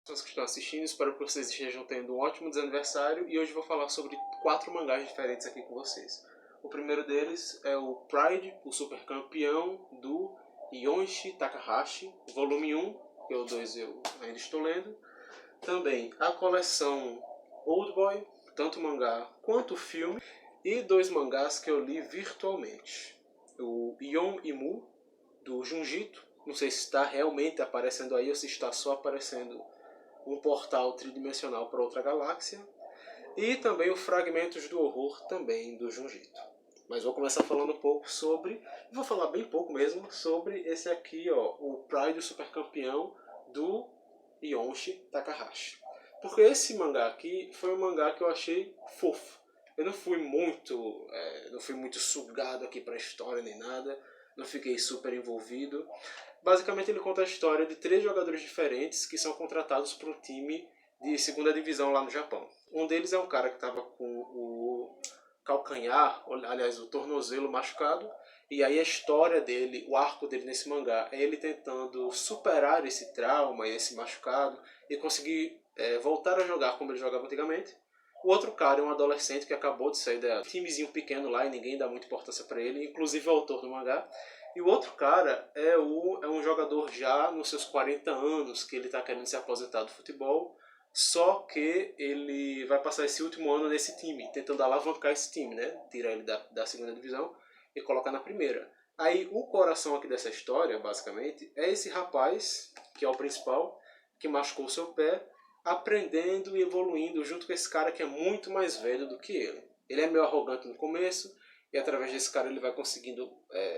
pessoas que estão assistindo, espero que vocês estejam tendo um ótimo desaniversário e hoje vou falar sobre 4 mangás diferentes aqui com vocês. O primeiro deles é o Pride, o super campeão do Yonshi Takahashi, volume 1, que o 2 eu ainda estou lendo. Também a coleção Old Boy, tanto o mangá quanto o filme, e 2 mangás que eu li virtualmente. O Yon Imu, do Junjito, não sei se está realmente aparecendo aí ou se está só aparecendo um portal tridimensional para outra galáxia, e também o Fragmentos do Horror, também do Junjito. Mas vou começar falando um pouco sobre, vou falar bem pouco mesmo, sobre esse aqui, ó, o Pride, o super campeão do Yonshi Takahashi. Porque esse mangá aqui foi um mangá que eu achei fofo. Eu não fui muito sugado aqui para a história nem nada, não fiquei super envolvido. Basicamente ele conta a história de 3 jogadores diferentes que são contratados para um time de segunda divisão lá no Japão. Um deles é um cara que estava com o calcanhar, aliás, o tornozelo machucado, e aí a história dele, o arco dele nesse mangá é ele tentando superar esse trauma e esse machucado e conseguir voltar a jogar como ele jogava antigamente. O outro cara é um adolescente que acabou de sair de timezinho pequeno lá e ninguém dá muita importância para ele, inclusive o autor do mangá. E o outro cara é um jogador já nos seus 40 anos, que ele está querendo se aposentar do futebol, só que ele vai passar esse último ano nesse time, tentando alavancar esse time, né? Tirar ele da segunda divisão e colocar na primeira. Aí o coração aqui dessa história, basicamente, é esse rapaz, que é o principal, que machucou o seu pé, aprendendo e evoluindo junto com esse cara que é muito mais velho do que ele. Ele é meio arrogante no começo, e através desse cara ele vai conseguindo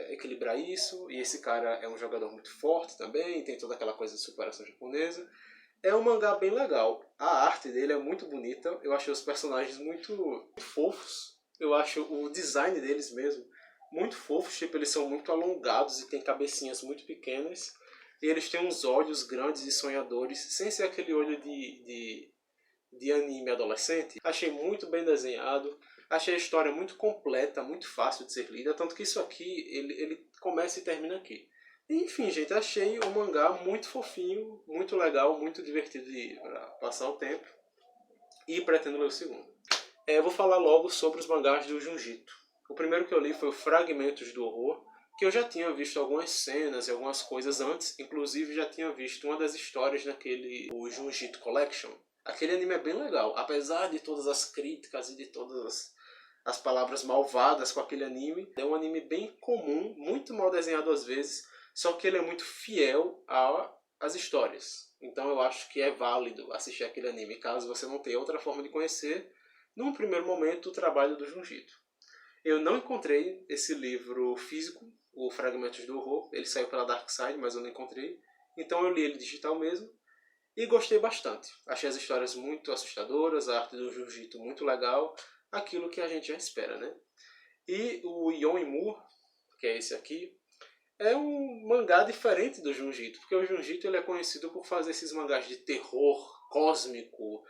equilibrar isso, e esse cara é um jogador muito forte também, tem toda aquela coisa de superação japonesa. É um mangá bem legal. A arte dele é muito bonita. Eu achei os personagens muito fofos. Eu acho o design deles mesmo muito fofos. Tipo, eles são muito alongados e têm cabecinhas muito pequenas. E eles têm uns olhos grandes e sonhadores, sem ser aquele olho de anime adolescente. Achei muito bem desenhado. Achei a história muito completa, muito fácil de ser lida. Tanto que isso aqui, ele começa e termina aqui. Enfim, gente, achei o mangá muito fofinho, muito legal, muito divertido de passar o tempo. E pretendo ler o segundo. Eu vou falar logo sobre os mangás do Junjito. O primeiro que eu li foi o Fragmentos do Horror, que eu já tinha visto algumas cenas e algumas coisas antes. Inclusive já tinha visto uma das histórias naquele o Junjito Collection. Aquele anime é bem legal, apesar de todas as críticas e de todas as palavras malvadas com aquele anime. É um anime bem comum, muito mal desenhado às vezes, só que ele é muito fiel às histórias. Então eu acho que é válido assistir aquele anime, caso você não tenha outra forma de conhecer, num primeiro momento, o trabalho do Junjito. Eu não encontrei esse livro físico, o Fragmentos do Horror. Ele saiu pela Dark Side, mas eu não encontrei. Então eu li ele digital mesmo. E gostei bastante. Achei as histórias muito assustadoras, a arte do Junjito muito legal. Aquilo que a gente já espera, né? E o Yoimimu, que é esse aqui, é um mangá diferente do Junjito, porque o Junjito ele é conhecido por fazer esses mangás de terror cósmico,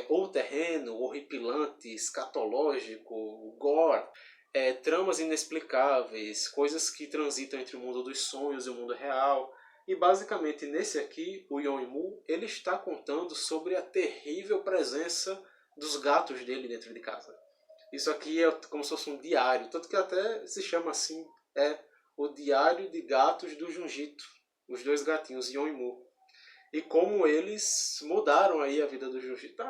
ou terreno, horripilante, escatológico, gore, tramas inexplicáveis, coisas que transitam entre o mundo dos sonhos e o mundo real. E basicamente nesse aqui, o Yoimimu, ele está contando sobre a terrível presença dos gatos dele dentro de casa. Isso aqui é como se fosse um diário, tanto que até se chama assim, o Diário de Gatos do Junjito, os 2 gatinhos, Yoimimu. E como eles mudaram aí a vida do Junjito.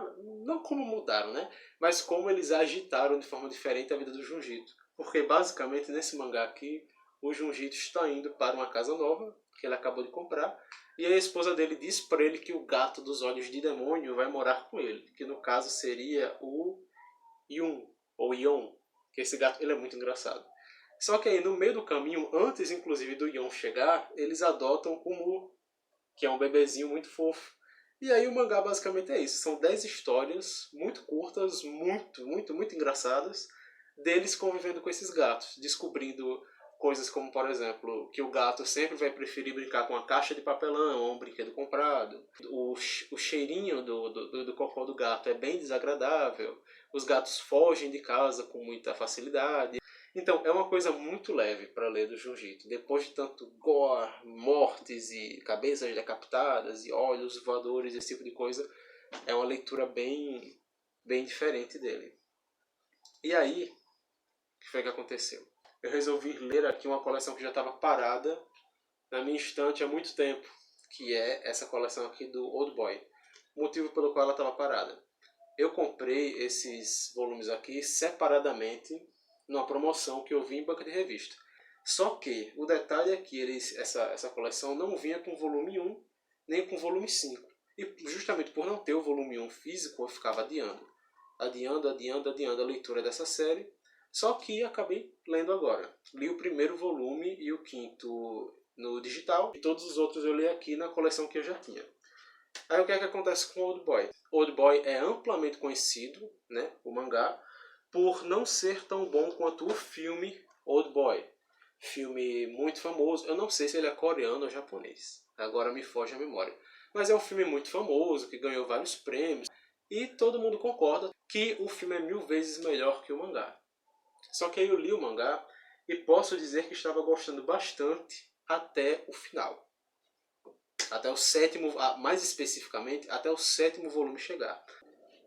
Não como mudaram, né? Mas como eles agitaram de forma diferente a vida do Junjito. Porque basicamente nesse mangá aqui, o Junjito está indo para uma casa nova, que ele acabou de comprar, e a esposa dele diz para ele que o gato dos olhos de demônio vai morar com ele, que no caso seria o Yun, ou Yon, que esse gato ele é muito engraçado. Só que aí no meio do caminho, antes inclusive do Yon chegar, eles adotam o Mu, que é um bebezinho muito fofo. E aí o mangá basicamente é isso. São 10 histórias muito curtas, muito engraçadas, deles convivendo com esses gatos, descobrindo coisas como, por exemplo, que o gato sempre vai preferir brincar com a caixa de papelão ou um brinquedo comprado. O cheirinho do cocô do gato é bem desagradável. Os gatos fogem de casa com muita facilidade. Então, é uma coisa muito leve para ler do Jiu-Jitsu. Depois de tanto gore, mortes e cabeças decapitadas e olhos voadores, esse tipo de coisa, é uma leitura bem diferente dele. E aí, o que foi que aconteceu? Eu resolvi ler aqui uma coleção que já estava parada na minha estante há muito tempo, que é essa coleção aqui do Old Boy. O motivo pelo qual ela estava parada. Eu comprei esses volumes aqui separadamente numa promoção que eu vi em banca de revista. Só que o detalhe é que essa coleção não vinha com volume 1 nem com volume 5. E justamente por não ter o volume 1 físico, eu ficava adiando a leitura dessa série. Só que acabei lendo agora. Li o primeiro volume e o quinto no digital, e todos os outros eu li aqui na coleção que eu já tinha. Aí o que é que acontece com Old Boy? Old Boy é amplamente conhecido, né, o mangá, por não ser tão bom quanto o filme Old Boy. Filme muito famoso, eu não sei se ele é coreano ou japonês, agora me foge a memória. Mas é um filme muito famoso, que ganhou vários prêmios, e todo mundo concorda que o filme é 1000 vezes melhor que o mangá. Só que aí eu li o mangá e posso dizer que estava gostando bastante até o final. Até o sétimo, mais especificamente, até o sétimo volume chegar.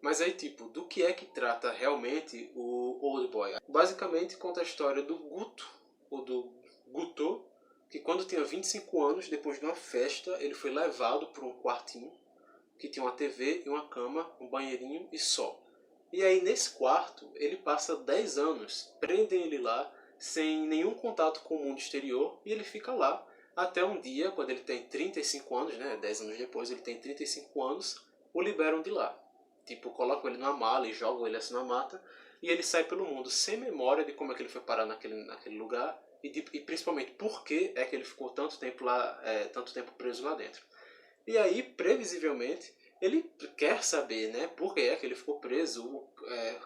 Mas aí, tipo, do que é que trata realmente o Old Boy? Basicamente conta a história do Guto, ou do Guto, que quando tinha 25 anos, depois de uma festa, ele foi levado para um quartinho que tinha uma TV e uma cama, um banheirinho e só. E aí nesse quarto ele passa 10 anos, prendem ele lá sem nenhum contato com o mundo exterior e ele fica lá até um dia, quando ele tem 35 anos, né, 10 anos depois ele tem 35 anos, o liberam de lá. Tipo, colocam ele numa mala e jogam ele assim na mata e ele sai pelo mundo sem memória de como é que ele foi parar naquele lugar e principalmente por que é que ele ficou tanto tempo lá, tanto tempo preso lá dentro. E aí, previsivelmente, ele quer saber, né, por que é que ele ficou preso,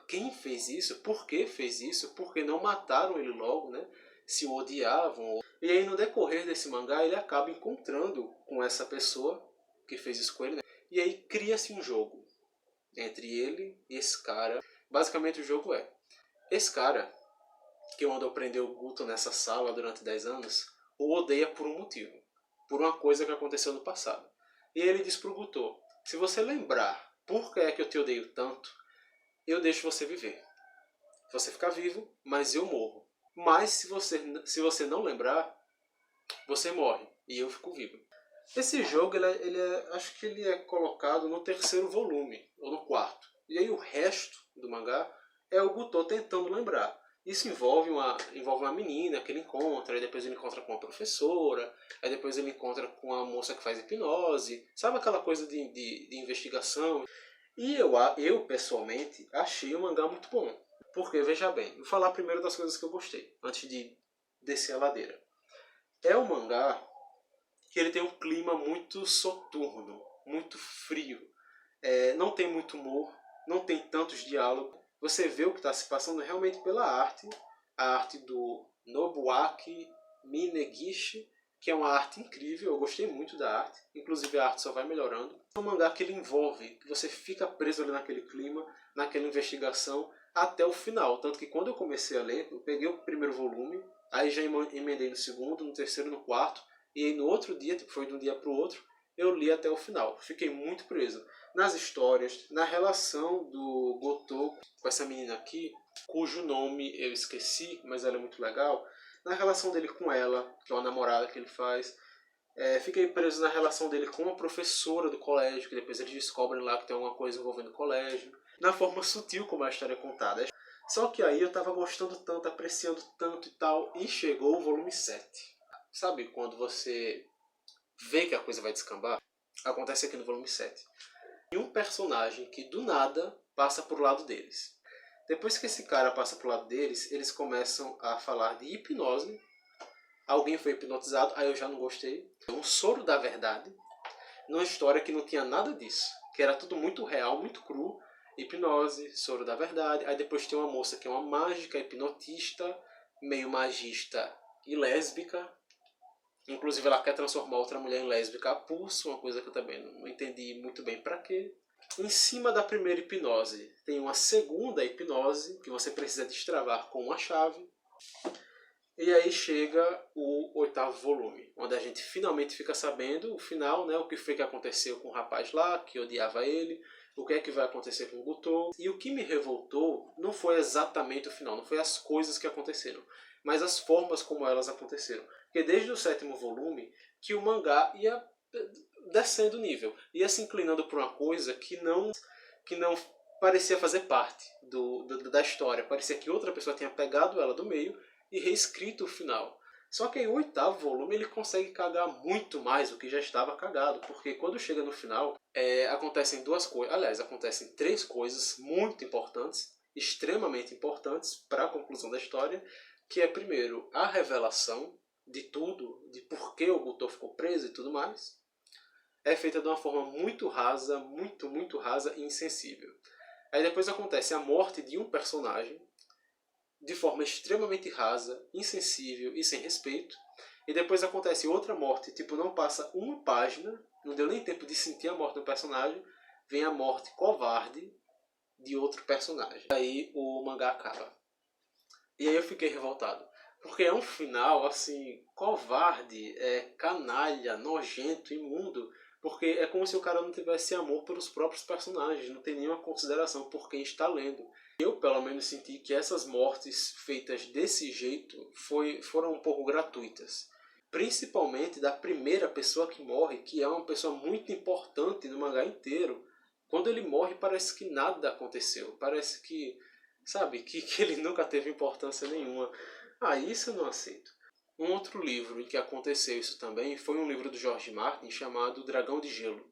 quem fez isso, por que fez isso, por que não mataram ele logo, né, se o odiavam. E aí, no decorrer desse mangá, ele acaba encontrando com essa pessoa que fez isso com ele, né, e aí cria-se um jogo entre ele e esse cara. Basicamente, o jogo esse cara, que mandou prender o Guto nessa sala durante 10 anos, o odeia por um motivo, por uma coisa que aconteceu no passado. E ele diz pro Guto: se você lembrar por que é que eu te odeio tanto, eu deixo você viver. Você fica vivo, mas eu morro. Mas se você não lembrar, você morre e eu fico vivo. Esse jogo, acho que ele é colocado no terceiro volume, ou no quarto. E aí o resto do mangá é o Guto tentando lembrar. Isso envolve uma menina que ele encontra, aí depois ele encontra com uma professora, aí depois ele encontra com a moça que faz hipnose, sabe aquela coisa de investigação? E eu, pessoalmente, achei o mangá muito bom. Porque, veja bem, vou falar primeiro das coisas que eu gostei, antes de descer a ladeira. É um mangá que ele tem um clima muito soturno, muito frio. Não tem muito humor, não tem tantos diálogos. Você vê o que está se passando realmente pela arte, a arte do Nobuaki Minegishi, que é uma arte incrível, eu gostei muito da arte, inclusive a arte só vai melhorando. É um mangá que ele envolve, que você fica preso ali naquele clima, naquela investigação, até o final. Tanto que quando eu comecei a ler, eu peguei o primeiro volume, aí já emendei no segundo, no terceiro, no quarto, e aí no outro dia, tipo, foi de um dia para o outro, eu li até o final. Fiquei muito preso nas histórias, na relação do Goto com essa menina aqui, cujo nome eu esqueci, mas ela é muito legal, na relação dele com ela, que é uma namorada que ele faz. Fiquei preso na relação dele com uma professora do colégio, que depois eles descobrem lá que tem alguma coisa envolvendo o colégio, na forma sutil como a história é contada. Só que aí eu tava gostando tanto, apreciando tanto e tal, e chegou o volume 7. Sabe quando você vê que a coisa vai descambar? Acontece aqui no volume 7. E um personagem que do nada passa pro lado deles. Depois que esse cara passa pro lado deles, eles começam a falar de hipnose. Alguém foi hipnotizado, aí eu já não gostei. Um soro da verdade, numa história que não tinha nada disso. Que era tudo muito real, muito cru. Hipnose, soro da verdade. Aí depois tem uma moça que é uma mágica, hipnotista, meio magista e lésbica. Inclusive ela quer transformar outra mulher em lésbica a pulso, uma coisa que eu também não entendi muito bem pra quê. Em cima da primeira hipnose tem uma segunda hipnose que você precisa destravar com uma chave. E aí chega o 8º volume, onde a gente finalmente fica sabendo o final, né, o que foi que aconteceu com o rapaz lá, que odiava ele, o que é que vai acontecer com o Gutou. E o que me revoltou não foi exatamente o final, não foi as coisas que aconteceram, mas as formas como elas aconteceram. Porque desde o 7º volume, que o mangá ia descendo o nível, ia se inclinando por uma coisa que não parecia fazer parte da história. Parecia que outra pessoa tinha pegado ela do meio e reescrito o final. Só que aí o 8º volume ele consegue cagar muito mais do que já estava cagado, porque quando chega no final, acontecem duas coisas, aliás, acontecem três coisas muito importantes, extremamente importantes para a conclusão da história, que é primeiro a revelação de tudo, de por que o Gutou ficou preso e tudo mais, é feita de uma forma muito rasa, muito rasa e insensível. Aí depois acontece a morte de um personagem, de forma extremamente rasa, insensível e sem respeito. E depois acontece outra morte, tipo, não passa uma página, não deu nem tempo de sentir a morte do personagem, vem a morte covarde de outro personagem. Aí o mangá acaba. E aí eu fiquei revoltado. Porque é um final, assim, covarde, canalha, nojento, imundo. Porque é como se o cara não tivesse amor pelos próprios personagens, não tem nenhuma consideração por quem está lendo. Eu, pelo menos, senti que essas mortes feitas desse jeito foram um pouco gratuitas. Principalmente da primeira pessoa que morre, que é uma pessoa muito importante no mangá inteiro. Quando ele morre, parece que nada aconteceu. Parece que, sabe, que ele nunca teve importância nenhuma. Ah, isso eu não aceito. Um outro livro em que aconteceu isso também foi um livro do George Martin chamado Dragão de Gelo,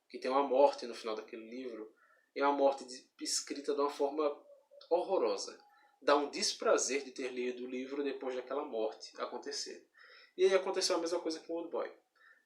que tem uma morte no final daquele livro. É uma morte escrita de uma forma horrorosa. Dá um desprazer de ter lido o livro depois daquela morte acontecer. E aí aconteceu a mesma coisa com o Old Boy.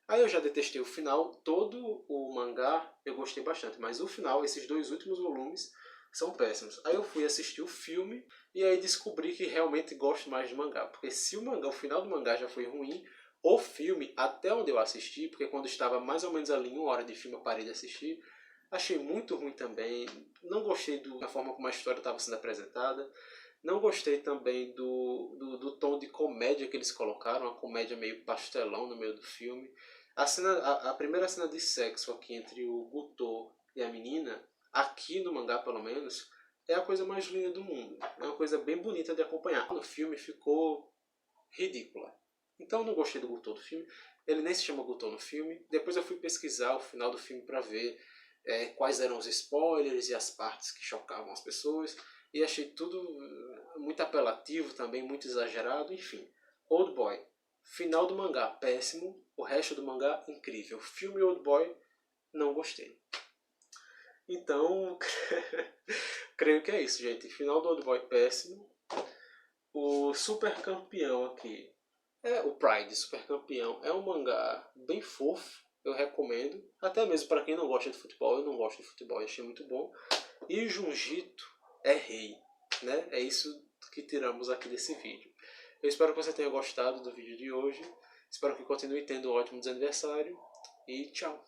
Aí eu já detestei o final, todo o mangá eu gostei bastante, mas o final, esses dois últimos volumes, são péssimos. Aí eu fui assistir o filme e aí descobri que realmente gosto mais de mangá. Porque se o final do mangá já foi ruim, o filme, até onde eu assisti, porque quando estava mais ou menos ali em 1 hora de filme eu parei de assistir, achei muito ruim também. Não gostei da forma como a história estava sendo apresentada. Não gostei também do tom de comédia que eles colocaram, uma comédia meio pastelão no meio do filme. A primeira cena de sexo aqui entre o Gutou e a menina, aqui no mangá pelo menos, é a coisa mais linda do mundo. É uma coisa bem bonita de acompanhar. No filme ficou ridícula. Então eu não gostei do Gutou do filme. Ele nem se chama Gutou no filme. Depois eu fui pesquisar o final do filme para ver quais eram os spoilers e as partes que chocavam as pessoas. E achei tudo muito apelativo também, muito exagerado, enfim. Old Boy. Final do mangá, péssimo. O resto do mangá, incrível. Filme Old Boy, não gostei. Então, creio que é isso, gente. Final do Old Boy, péssimo. O Super Campeão aqui, o Pride Super Campeão, é um mangá bem fofo. Eu recomendo. Até mesmo para quem não gosta de futebol. Eu não gosto de futebol, achei muito bom. E Junjito é rei, né? É isso que tiramos aqui desse vídeo. Eu espero que você tenha gostado do vídeo de hoje. Espero que continue tendo um ótimo desaniversário. E tchau!